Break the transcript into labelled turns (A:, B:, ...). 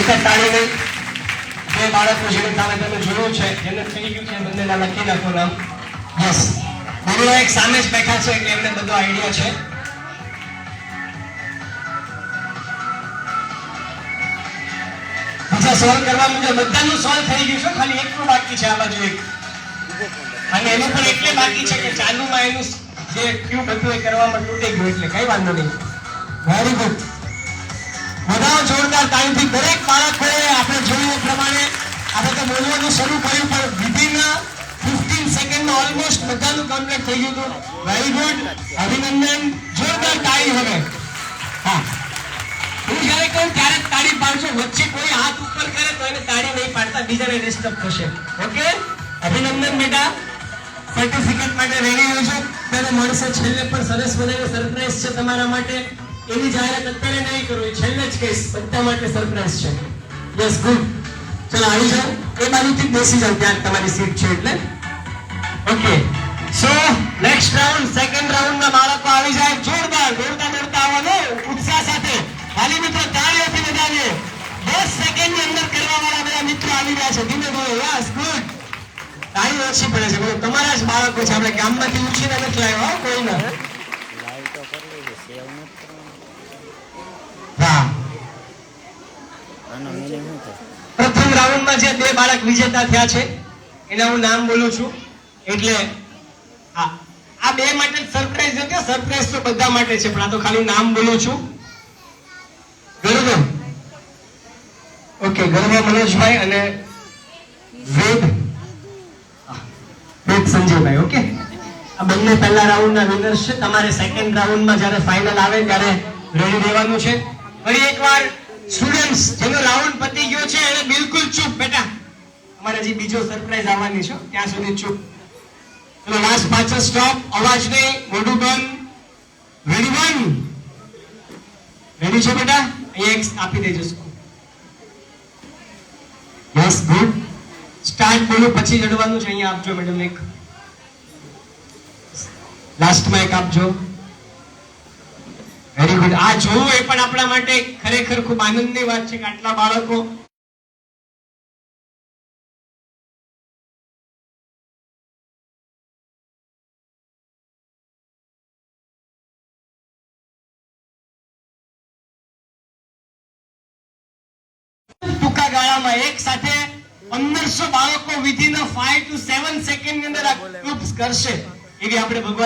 A: વખત તાળી નહીં. બે બાળકો જેને તમે જોયું છે જેને થઈ ગયું છે બંનેના લખી નાખો નામ. યસ, બંને એક સામે જ બેઠા છે એટલે એમને બધો આઈડિયા છે. બીજા સોલ્વ કરવા મુજબ બધાનું સોલ્વ થઈ ગયું છે, ખાલી એકનું બાકી છે. આ બાજુ એક અને એનું પણ એટલે બાકી છે કે ચાલુમાં એનું જે ટ્યુબ હતું એ કરવામાં તૂટી ગયું એટલે કઈ વાંધો નહીં. વેરી ગુડ, બધા જોરદાર તાળીથી દરેક બાળકોએ આપણે જોયું એ પ્રમાણે આપણે તો બોલવાનું શરૂ કર્યું પણ વિધિન 15 સેકન્ડમાં ઓલમોસ્ટ બધાનું કમ્પ્લીટ થઈ ગયું હતું. વેરી ગુડ, અભિનંદન, જોરદાર તાળી. હવે હા, હું જ્યારે કહું ત્યારે તાળી પાડજો, વચ્ચે કોઈ હાથ ઉપર કરે તો એને તાળી નહીં પાડતા, બીજાને ડિસ્ટર્બ થશે. ઓકે, અભિનંદન બેટા, સર્ટિફિકેટ માટે રેડી રહેજો. ત્યારે મળશે છેલ્લે પણ સરસ મજાની સરપ્રાઈઝ છે તમારા માટે. એની જાહેરાત અત્યારે નહીં કરું, એ છેલ્લે જ કહીશ, બધા માટે સરપ્રાઈઝ છે. યસ, ગુડ, ચલો આવી જાઓ, એ બાજુથી બેસી જાઓ, ત્યાં તમારી સીટ છે એટલે. Okay, so next round, second રાઉન્ડના બાળકો આવી જાય. જોરદાર દોડતા દોડતા આવવાનો ઉત્સાહ સાથે. હાલી મિત્રો તાળીઓથી બધાને 10 સેકન્ડની અંદર કરવા વાળા બધા મિત્રો આવી રહ્યા છે. ધીમે ધીમે. Yes, good. તાળી ઓછી પડે છે, તમારા જ બાળકો છે, આપણે ગામમાંથી ઉછીને નથી લાવ્યા કોઈ ના. પ્રથમ રાઉન્ડમાં જે બે બાળક વિજેતા થયા છે એના હું નામ બોલું છું. એટલે આ બે માટે સરપ્રાઈઝ નથી, સરપ્રાઈઝ તો બધા માટે છે પણ આ તો ખાલી નામ બોલું છું. ગર્વ, ઓકે, ગર્વ મનોજભાઈ અને વેદ સંજયભાઈ. ઓકે, આ બંને પહેલા રાઉન્ડના વિનર્સ છે. તમારે સેકન્ડ રાઉન્ડમાં જ્યારે ફાઇનલ આવે ત્યારે રેડી રહેવાનું છે. ફરી એકવાર સ્ટુડન્ટ્સ, જેનો રાઉન્ડ પતી ગયો છે એને બિલકુલ ચૂપ બેટા, અમારે હજી બીજો સરપ્રાઈઝ આવવાની છે, ત્યાં સુધી ચૂપ. ચલો લાસ્ટ પાછળ સ્ટોપ, અવાજ નહીં, મોઢું બંધ. રેડી વન, રેડી છો બેટા? અહીંયા એક આપી દેજો. Yes, good. સ્ટાર્ટ બોલું પછી જડવાનું છે. અહીંયા આપજો મેડમ, એક લાસ્ટમાં એક આપજો. Very good. આ જોવું એ પણ આપણા માટે ખરેખર ખૂબ આનંદની વાત છે કે આટલા બાળકો ટૂંકા ગાળામાં એક સાથે 1500 બાળકો વિધિન 5 to 7 સેકન્ડ ની અંદર આ ગ્રુપ્સ કરશે એવી આપણે ભગવાન